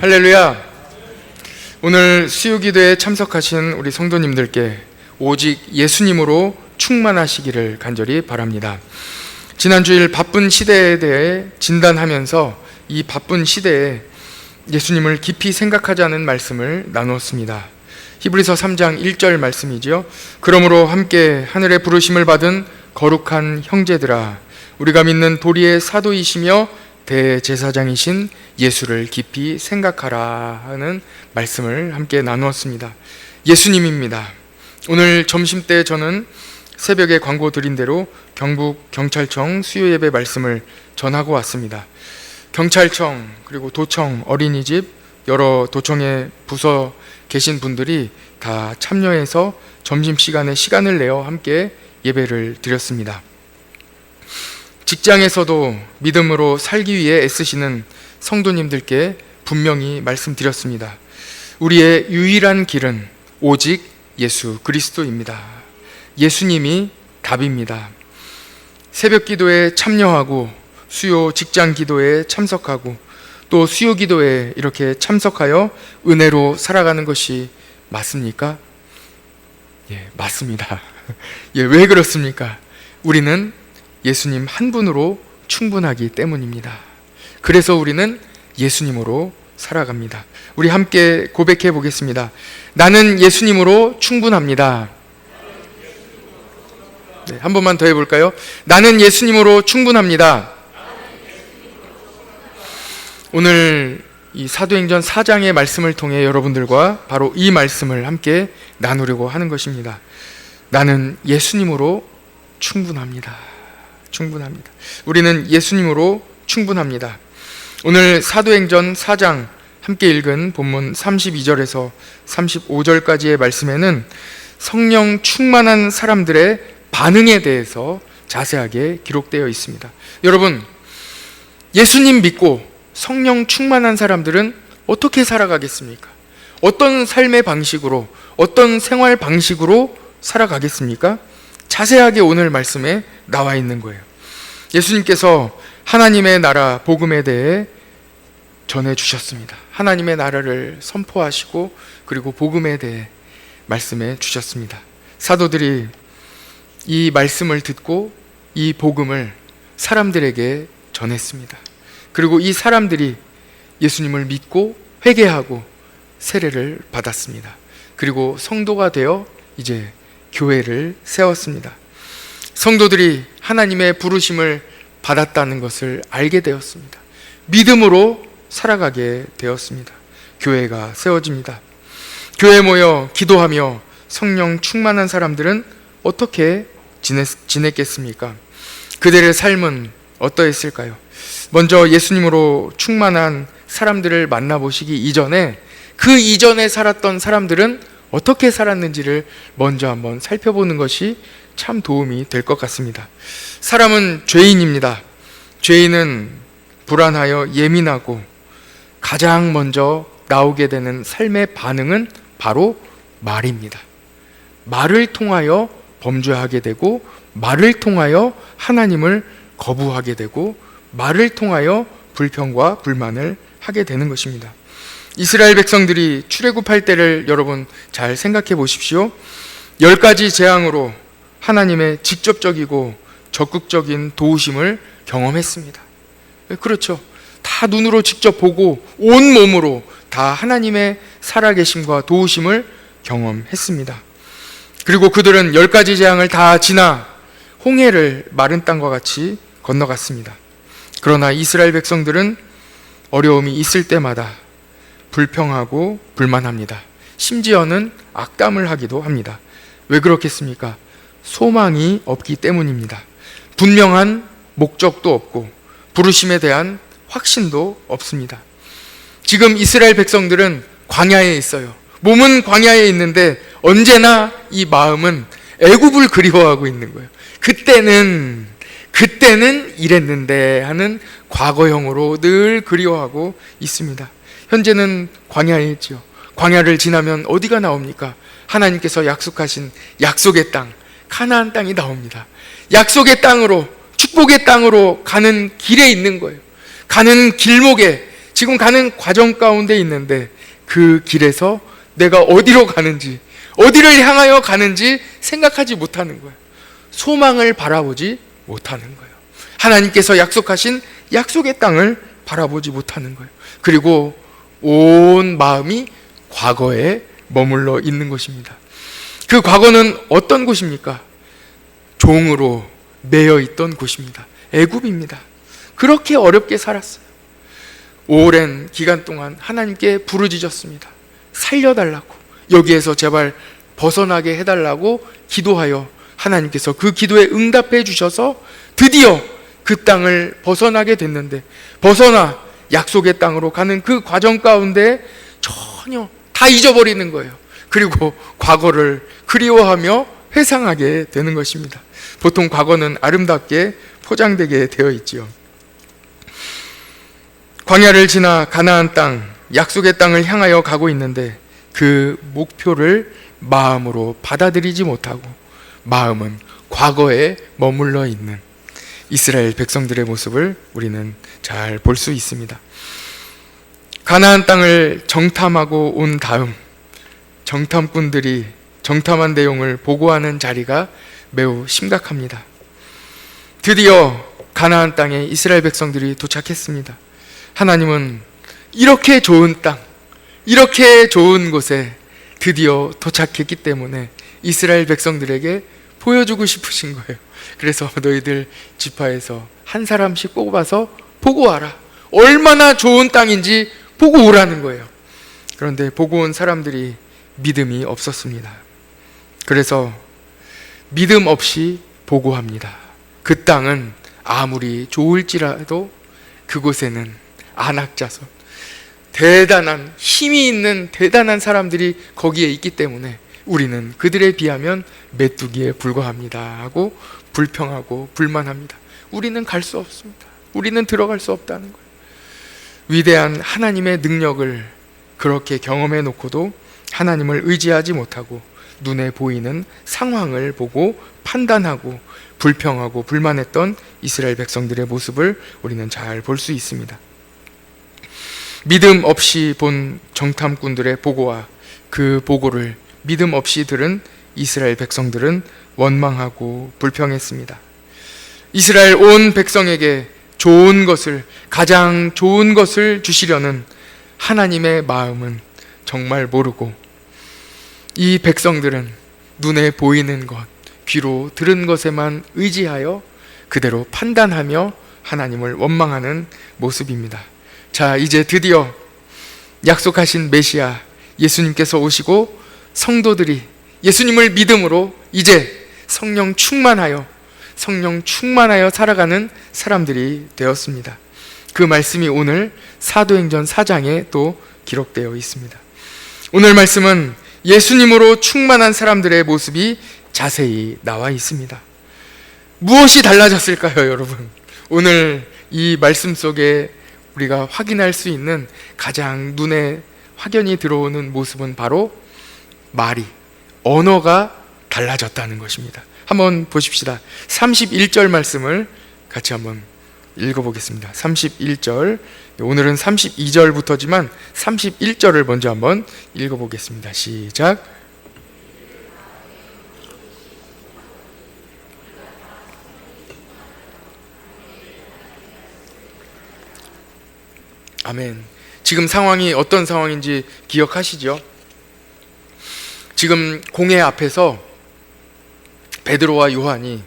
할렐루야. 오늘 수요기도에 참석하신 우리 성도님들께 오직 예수님으로 충만하시기를 간절히 바랍니다. 지난주일 바쁜 시대에 대해 진단하면서 이 바쁜 시대에 예수님을 깊이 생각하자는 말씀을 나누었습니다. 히브리서 3장 1절 말씀이지요. 그러므로 함께 하늘의 부르심을 받은 거룩한 형제들아, 우리가 믿는 도리의 사도이시며 대제사장이신 예수를 깊이 생각하라 하는 말씀을 함께 나누었습니다. 예수님입니다. 오늘 점심때 저는 새벽에 광고 드린 대로 경북 경찰청 수요예배 말씀을 전하고 왔습니다. 경찰청 그리고 도청, 어린이집, 여러 도청의 부서 계신 분들이 다 참여해서 점심시간에 시간을 내어 함께 예배를 드렸습니다. 직장에서도 믿음으로 살기 위해 애쓰시는 성도님들께 분명히 말씀드렸습니다. 우리의 유일한 길은 오직 예수 그리스도입니다. 예수님이 답입니다. 새벽 기도에 참여하고 수요 직장 기도에 참석하고 또 수요 기도에 이렇게 참석하여 은혜로 살아가는 것이 맞습니까? 예, 맞습니다. 예, 왜 그렇습니까? 우리는 예수님 한 분으로 충분하기 때문입니다. 그래서 우리는 예수님으로 살아갑니다. 우리 함께 고백해 보겠습니다. 나는 예수님으로 충분합니다. 네, 한 번만 더 해볼까요? 나는 예수님으로 충분합니다. 오늘 이 사도행전 4장의 말씀을 통해 여러분들과 바로 이 말씀을 함께 나누려고 하는 것입니다. 나는 예수님으로 충분합니다. 충분합니다. 우리는 예수님으로 충분합니다. 오늘 사도행전 4장 함께 읽은 본문 32절에서 35절까지의 말씀에는 성령 충만한 사람들의 반응에 대해서 자세하게 기록되어 있습니다. 여러분, 예수님 믿고 성령 충만한 사람들은 어떻게 살아가겠습니까? 어떤 삶의 방식으로, 어떤 생활 방식으로 살아가겠습니까? 자세하게 오늘 말씀에 나와 있는 거예요. 예수님께서 하나님의 나라 복음에 대해 전해주셨습니다. 하나님의 나라를 선포하시고 그리고 복음에 대해 말씀해 주셨습니다. 사도들이 이 말씀을 듣고 이 복음을 사람들에게 전했습니다. 그리고 이 사람들이 예수님을 믿고 회개하고 세례를 받았습니다. 그리고 성도가 되어 이제 교회를 세웠습니다. 성도들이 하나님의 부르심을 받았다는 것을 알게 되었습니다. 믿음으로 살아가게 되었습니다. 교회가 세워집니다. 교회에 모여 기도하며 성령 충만한 사람들은 어떻게 지냈겠습니까? 그들의 삶은 어떠했을까요? 먼저 예수님으로 충만한 사람들을 만나보시기 이전에 그 이전에 살았던 사람들은 어떻게 살았는지를 먼저 한번 살펴보는 것이 참 도움이 될 것 같습니다. 사람은 죄인입니다. 죄인은 불안하여 예민하고 가장 먼저 나오게 되는 삶의 반응은 바로 말입니다. 말을 통하여 범죄하게 되고, 말을 통하여 하나님을 거부하게 되고, 말을 통하여 불평과 불만을 하게 되는 것입니다. 이스라엘 백성들이 출애굽할 때를 여러분 잘 생각해 보십시오. 10가지 재앙으로 하나님의 직접적이고 적극적인 도우심을 경험했습니다. 그렇죠. 다 눈으로 직접 보고 온 몸으로 다 하나님의 살아계심과 도우심을 경험했습니다. 그리고 그들은 10가지 재앙을 다 지나 홍해를 마른 땅과 같이 건너갔습니다. 그러나 이스라엘 백성들은 어려움이 있을 때마다 불평하고 불만합니다. 심지어는 악담을 하기도 합니다. 왜 그렇겠습니까? 소망이 없기 때문입니다. 분명한 목적도 없고 부르심에 대한 확신도 없습니다. 지금 이스라엘 백성들은 광야에 있어요. 몸은 광야에 있는데 언제나 이 마음은 애굽을 그리워하고 있는 거예요. 그때는 이랬는데 하는 과거형으로 늘 그리워하고 있습니다. 현재는 광야에 있죠. 광야를 지나면 어디가 나옵니까? 하나님께서 약속하신 약속의 땅, 가나안 땅이 나옵니다. 약속의 땅으로, 축복의 땅으로 가는 길에 있는 거예요. 가는 길목에 지금 가는 과정 가운데 있는데 그 길에서 내가 어디로 가는지, 어디를 향하여 가는지 생각하지 못하는 거예요. 소망을 바라보지 못하는 거예요. 하나님께서 약속하신 약속의 땅을 바라보지 못하는 거예요. 그리고 온 마음이 과거에 머물러 있는 것입니다. 그 과거는 어떤 곳입니까? 종으로 매여 있던 곳입니다. 애굽입니다. 그렇게 어렵게 살았어요. 오랜 기간 동안 하나님께 부르짖었습니다. 살려달라고, 여기에서 제발 벗어나게 해달라고 기도하여 하나님께서 그 기도에 응답해 주셔서 드디어 그 땅을 벗어나게 됐는데, 벗어나 약속의 땅으로 가는 그 과정 가운데 전혀 다 잊어버리는 거예요. 그리고 과거를 그리워하며 회상하게 되는 것입니다. 보통 과거는 아름답게 포장되게 되어 있지요. 광야를 지나 가나안 땅, 약속의 땅을 향하여 가고 있는데 그 목표를 마음으로 받아들이지 못하고 마음은 과거에 머물러 있는 이스라엘 백성들의 모습을 우리는 잘 볼 수 있습니다. 가나안 땅을 정탐하고 온 다음 정탐꾼들이 정탐한 내용을 보고하는 자리가 매우 심각합니다. 드디어 가나안 땅에 이스라엘 백성들이 도착했습니다. 하나님은 이렇게 좋은 땅, 이렇게 좋은 곳에 드디어 도착했기 때문에 이스라엘 백성들에게 보여주고 싶으신 거예요. 그래서 너희들 지파에서 한 사람씩 뽑아서 보고 와라. 얼마나 좋은 땅인지 보고 오라는 거예요. 그런데 보고 온 사람들이 믿음이 없었습니다. 그래서 믿음 없이 보고합니다. 그 땅은 아무리 좋을지라도 그곳에는 안악자손, 대단한 힘이 있는 대단한 사람들이 거기에 있기 때문에 우리는 그들에 비하면 메뚜기에 불과합니다 하고 불평하고 불만합니다. 우리는 갈 수 없습니다. 우리는 들어갈 수 없다는 거예요. 위대한 하나님의 능력을 그렇게 경험해 놓고도 하나님을 의지하지 못하고 눈에 보이는 상황을 보고 판단하고 불평하고 불만했던 이스라엘 백성들의 모습을 우리는 잘 볼 수 있습니다. 믿음 없이 본 정탐꾼들의 보고와 그 보고를 믿음 없이 들은 이스라엘 백성들은 원망하고 불평했습니다. 이스라엘 온 백성에게 좋은 것을, 가장 좋은 것을 주시려는 하나님의 마음은 정말 모르고 이 백성들은 눈에 보이는 것, 귀로 들은 것에만 의지하여 그대로 판단하며 하나님을 원망하는 모습입니다. 자, 이제 드디어 약속하신 메시아 예수님께서 오시고 성도들이 예수님을 믿음으로 이제 성령 충만하여 살아가는 사람들이 되었습니다. 그 말씀이 오늘 사도행전 4장에 또 기록되어 있습니다. 오늘 말씀은 예수님으로 충만한 사람들의 모습이 자세히 나와 있습니다. 무엇이 달라졌을까요, 여러분? 오늘 이 말씀 속에 우리가 확인할 수 있는 가장 눈에 확연히 들어오는 모습은 바로 언어가 달라졌다는 것입니다. 한번 보십시다. 31절 말씀을 같이 한번 읽어보겠습니다. 31절, 오늘은 32절부터지만 31절을 먼저 한번 읽어보겠습니다. 시작. 아멘. 지금 상황이 어떤 상황인지 기억하시죠? 지금 공회 앞에서 베드로와 요한이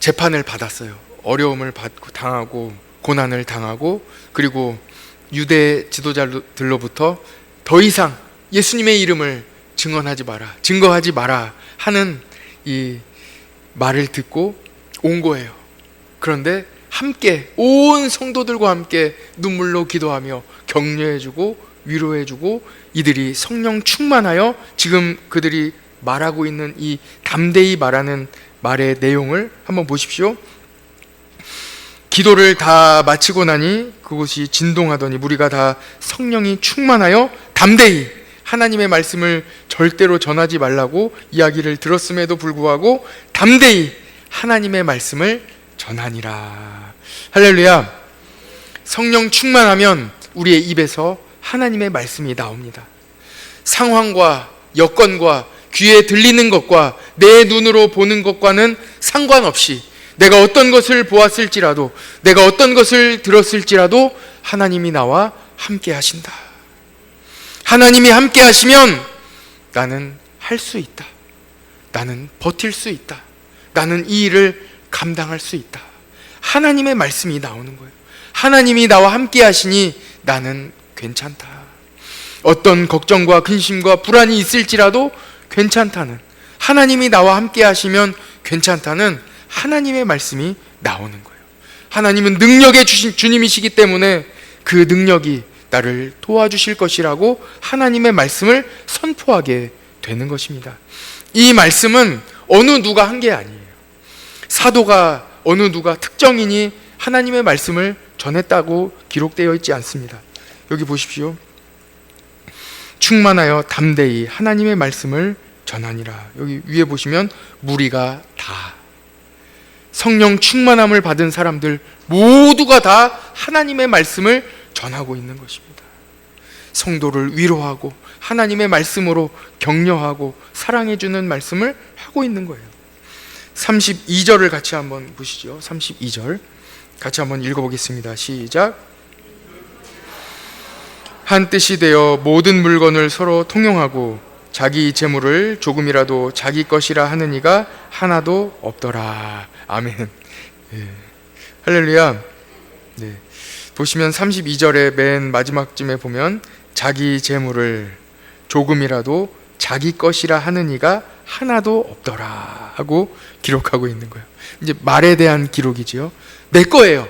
재판을 받았어요. 어려움을 받고 당하고 고난을 당하고, 그리고 유대 지도자들로부터 더 이상 예수님의 이름을 증거하지 마라 하는 이 말을 듣고 온 거예요. 그런데 함께 온 성도들과 함께 눈물로 기도하며 격려해주고 위로해주고 이들이 성령 충만하여 지금 그들이 말하고 있는 이 담대히 말하는 말의 내용을 한번 보십시오. 기도를 다 마치고 나니 그곳이 진동하더니 무리가 다 성령이 충만하여 담대히 하나님의 말씀을 절대로 전하지 말라고 이야기를 들었음에도 불구하고 담대히 하나님의 말씀을 전하니라. 할렐루야. 성령 충만하면 우리의 입에서 하나님의 말씀이 나옵니다. 상황과 여건과 귀에 들리는 것과 내 눈으로 보는 것과는 상관없이 내가 어떤 것을 보았을지라도, 내가 어떤 것을 들었을지라도 하나님이 나와 함께 하신다. 하나님이 함께 하시면 나는 할 수 있다. 나는 버틸 수 있다. 나는 이 일을 감당할 수 있다. 하나님의 말씀이 나오는 거예요. 하나님이 나와 함께 하시니 나는 괜찮다. 어떤 걱정과 근심과 불안이 있을지라도 괜찮다는, 하나님이 나와 함께 하시면 괜찮다는 하나님의 말씀이 나오는 거예요. 하나님은 능력의 주님이시기 때문에 그 능력이 나를 도와주실 것이라고 하나님의 말씀을 선포하게 되는 것입니다. 이 말씀은 어느 누가 한 게 아니에요. 사도가 어느 누가 특정인이 하나님의 말씀을 전했다고 기록되어 있지 않습니다. 여기 보십시오. 충만하여 담대히 하나님의 말씀을 전하니라. 여기 위에 보시면 무리가 다, 성령 충만함을 받은 사람들 모두가 다 하나님의 말씀을 전하고 있는 것입니다. 성도를 위로하고 하나님의 말씀으로 격려하고 사랑해주는 말씀을 하고 있는 거예요. 32절을 같이 한번 보시죠. 32절 같이 한번 읽어보겠습니다. 시작. 한 뜻이 되어 모든 물건을 서로 통용하고 자기 재물을 조금이라도 자기 것이라 하는 이가 하나도 없더라. 아멘. 네. 할렐루야. 네. 보시면 32절의 맨 마지막쯤에 보면 자기 재물을 조금이라도 자기 것이라 하는 이가 하나도 없더라 하고 기록하고 있는 거예요. 이제 말에 대한 기록이지요. 내 거예요.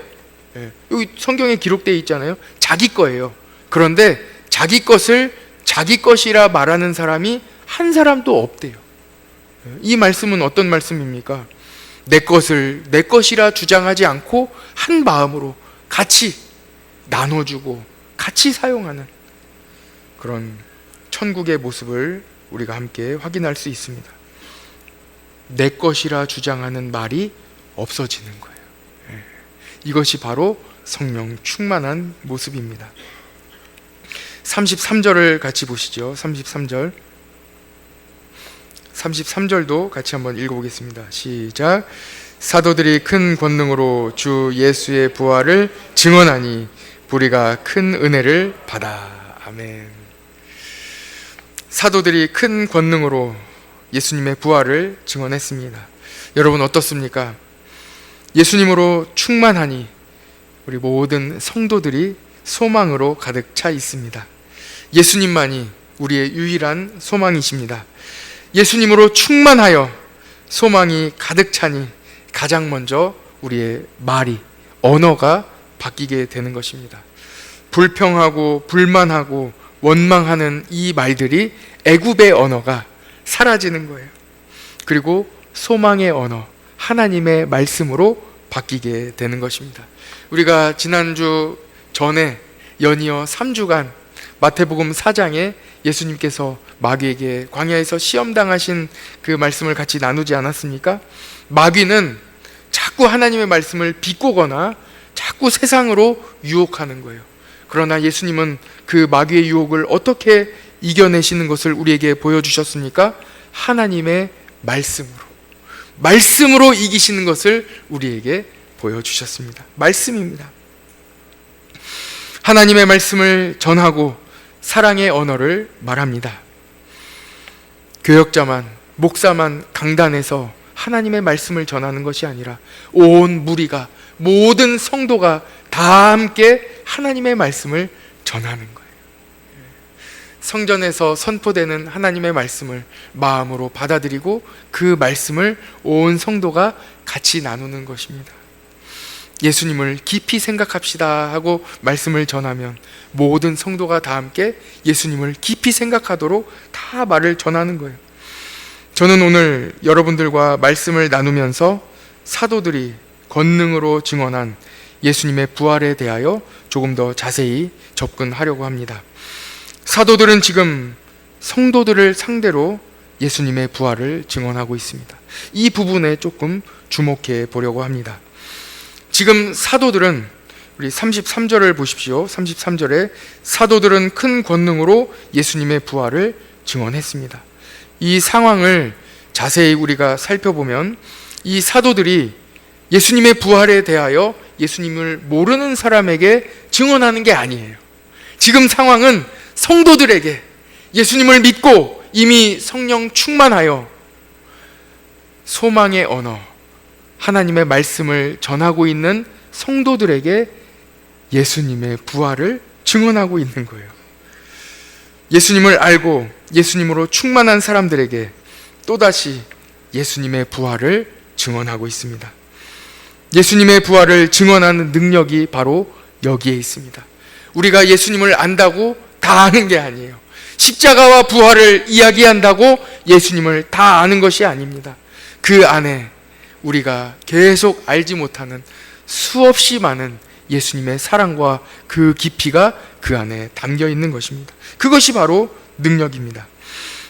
네. 여기 성경에 기록되어 있잖아요. 자기 거예요. 그런데 자기 것을 자기 것이라 말하는 사람이 한 사람도 없대요. 이 말씀은 어떤 말씀입니까? 내 것을 내 것이라 주장하지 않고 한 마음으로 같이 나눠주고 같이 사용하는 그런 천국의 모습을 우리가 함께 확인할 수 있습니다. 내 것이라 주장하는 말이 없어지는 거예요. 이것이 바로 성령 충만한 모습입니다. 33절을 같이 보시죠. 33절도 같이 한번 읽어보겠습니다. 시작. 사도들이 큰 권능으로 주 예수의 부활을 증언하니 우리가 큰 은혜를 받아. 아멘. 사도들이 큰 권능으로 예수님의 부활을 증언했습니다. 여러분 어떻습니까? 예수님으로 충만하니 우리 모든 성도들이 소망으로 가득 차 있습니다. 예수님만이 우리의 유일한 소망이십니다. 예수님으로 충만하여 소망이 가득 차니 가장 먼저 우리의 말이, 언어가 바뀌게 되는 것입니다. 불평하고 불만하고 원망하는 이 말들이 애굽의 언어가 사라지는 거예요. 그리고 소망의 언어, 하나님의 말씀으로 바뀌게 되는 것입니다. 우리가 지난주 전에 연이어 3주간 마태복음 4장에 예수님께서 마귀에게 광야에서 시험당하신 그 말씀을 같이 나누지 않았습니까? 마귀는 자꾸 하나님의 말씀을 비꼬거나 자꾸 세상으로 유혹하는 거예요. 그러나 예수님은 그 마귀의 유혹을 어떻게 이겨내시는 것을 우리에게 보여주셨습니까? 하나님의 말씀으로 이기시는 것을 우리에게 보여주셨습니다. 말씀입니다. 하나님의 말씀을 전하고 사랑의 언어를 말합니다. 교역자만, 목사만 강단에서 하나님의 말씀을 전하는 것이 아니라 온 무리가, 모든 성도가 다 함께 하나님의 말씀을 전하는 거예요. 성전에서 선포되는 하나님의 말씀을 마음으로 받아들이고 그 말씀을 온 성도가 같이 나누는 것입니다. 예수님을 깊이 생각합시다 하고 말씀을 전하면 모든 성도가 다 함께 예수님을 깊이 생각하도록 다 말을 전하는 거예요. 저는 오늘 여러분들과 말씀을 나누면서 사도들이 권능으로 증언한 예수님의 부활에 대하여 조금 더 자세히 접근하려고 합니다. 사도들은 지금 성도들을 상대로 예수님의 부활을 증언하고 있습니다. 이 부분에 조금 주목해 보려고 합니다. 지금 사도들은 우리 33절을 보십시오. 33절에 사도들은 큰 권능으로 예수님의 부활을 증언했습니다. 이 상황을 자세히 우리가 살펴보면 이 사도들이 예수님의 부활에 대하여 예수님을 모르는 사람에게 증언하는 게 아니에요. 지금 상황은 성도들에게 예수님을 믿고 이미 성령 충만하여 소망의 언어, 하나님의 말씀을 전하고 있는 성도들에게 예수님의 부활을 증언하고 있는 거예요. 예수님을 알고 예수님으로 충만한 사람들에게 또다시 예수님의 부활을 증언하고 있습니다. 예수님의 부활을 증언하는 능력이 바로 여기에 있습니다. 우리가 예수님을 안다고 다 아는 게 아니에요. 십자가와 부활을 이야기한다고 예수님을 다 아는 것이 아닙니다. 그 안에 우리가 계속 알지 못하는 수없이 많은 예수님의 사랑과 그 깊이가 그 안에 담겨 있는 것입니다. 그것이 바로 능력입니다.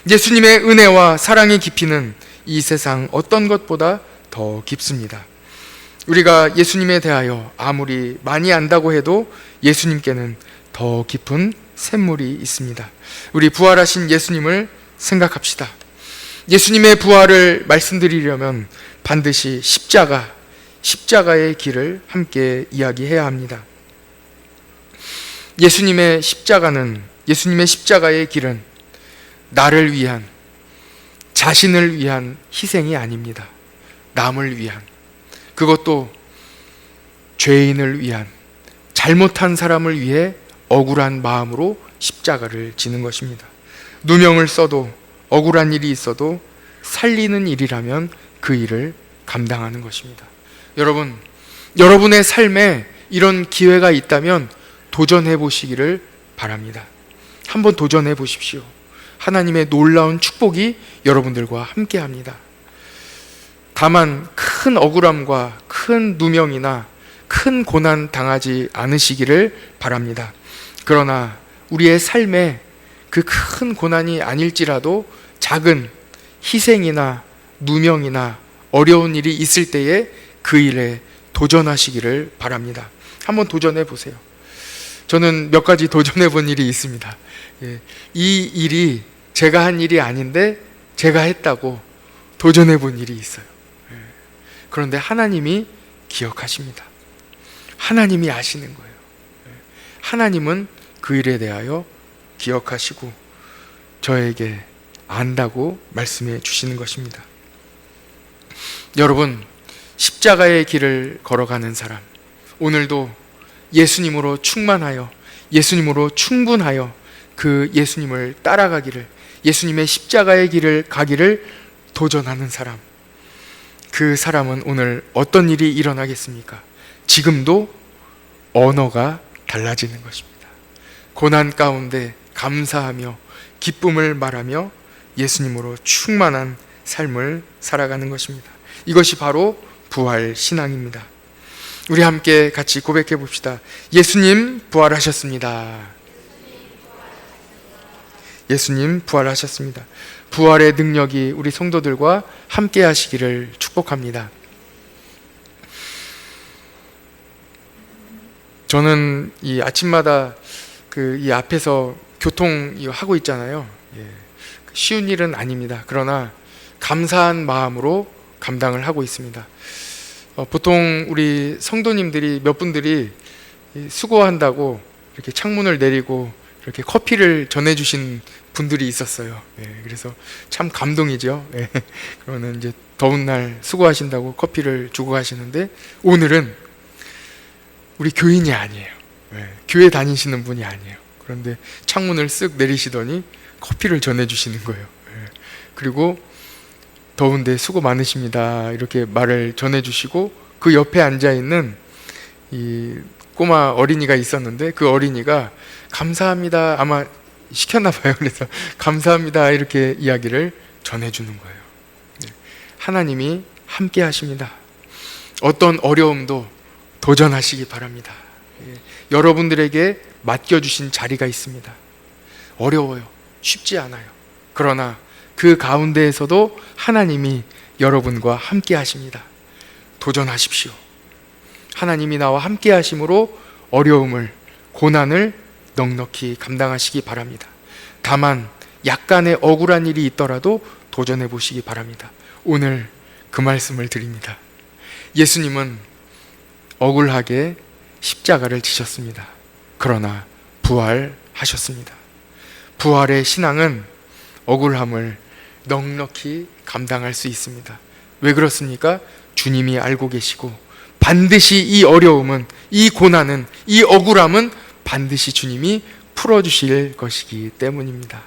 예수님의 은혜와 사랑의 깊이는 이 세상 어떤 것보다 더 깊습니다. 우리가 예수님에 대하여 아무리 많이 안다고 해도 예수님께는 더 깊은 샘물이 있습니다. 우리 부활하신 예수님을 생각합시다. 예수님의 부활을 말씀드리려면 반드시 십자가의 길을 함께 이야기해야 합니다. 예수님의 십자가의 길은 나를 위한, 자신을 위한 희생이 아닙니다. 남을 위한, 그것도 죄인을 위한, 잘못한 사람을 위해 억울한 마음으로 십자가를 지는 것입니다. 누명을 써도 억울한 일이 있어도 살리는 일이라면 그 일을 감당하는 것입니다. 여러분, 여러분의 삶에 이런 기회가 있다면 도전해 보시기를 바랍니다. 한번 도전해 보십시오. 하나님의 놀라운 축복이 여러분들과 함께 합니다. 다만 큰 억울함과 큰 누명이나 큰 고난 당하지 않으시기를 바랍니다. 그러나 우리의 삶에 그 큰 고난이 아닐지라도 작은 희생이나 누명이나 어려운 일이 있을 때에 그 일에 도전하시기를 바랍니다. 한번 도전해 보세요. 저는 몇 가지 도전해 본 일이 있습니다. 이 일이 제가 한 일이 아닌데 제가 했다고 도전해 본 일이 있어요. 그런데 하나님이 기억하십니다. 하나님이 아시는 거예요. 하나님은 그 일에 대하여 기억하시고 저에게 안다고 말씀해 주시는 것입니다. 여러분, 십자가의 길을 걸어가는 사람, 오늘도 예수님으로 충만하여, 예수님으로 충분하여 그 예수님을 따라가기를, 예수님의 십자가의 길을 가기를 도전하는 사람, 그 사람은 오늘 어떤 일이 일어나겠습니까? 지금도 언어가 달라지는 것입니다. 고난 가운데 감사하며 기쁨을 말하며 예수님으로 충만한 삶을 살아가는 것입니다. 이것이 바로 부활 신앙입니다. 우리 함께 같이 고백해 봅시다. 예수님 부활하셨습니다. 예수님 부활하셨습니다. 부활의 능력이 우리 성도들과 함께 하시기를 축복합니다. 저는 이 아침마다 이 앞에서 교통 하고 있잖아요. 쉬운 일은 아닙니다. 그러나 감사한 마음으로 감당을 하고 있습니다. 보통 우리 성도님들이 몇 분들이 수고한다고 이렇게 창문을 내리고 이렇게 커피를 전해주신 분들이 있었어요. 그래서 참 감동이죠. 그러면 이제 더운 날 수고하신다고 커피를 주고 가시는데 오늘은 우리 교인이 아니에요. 교회 다니시는 분이 아니에요. 그런데 창문을 쓱 내리시더니 커피를 전해주시는 거예요. 그리고 더운데 수고 많으십니다. 이렇게 말을 전해주시고 그 옆에 앉아있는 이 꼬마 어린이가 있었는데 그 어린이가 감사합니다. 아마 시켰나 봐요. 그래서 감사합니다. 이렇게 이야기를 전해주는 거예요. 하나님이 함께 하십니다. 어떤 어려움도 도전하시기 바랍니다. 여러분들에게 맡겨주신 자리가 있습니다. 어려워요. 쉽지 않아요. 그러나 그 가운데에서도 하나님이 여러분과 함께 하십니다. 도전하십시오. 하나님이 나와 함께 하심으로 어려움을, 고난을 넉넉히 감당하시기 바랍니다. 다만 약간의 억울한 일이 있더라도 도전해 보시기 바랍니다. 오늘 그 말씀을 드립니다. 예수님은 억울하게 십자가를 지셨습니다. 그러나 부활하셨습니다. 부활의 신앙은 억울함을 넉넉히 감당할 수 있습니다. 왜 그렇습니까? 주님이 알고 계시고 반드시 이 어려움은, 이 고난은, 이 억울함은 반드시 주님이 풀어주실 것이기 때문입니다.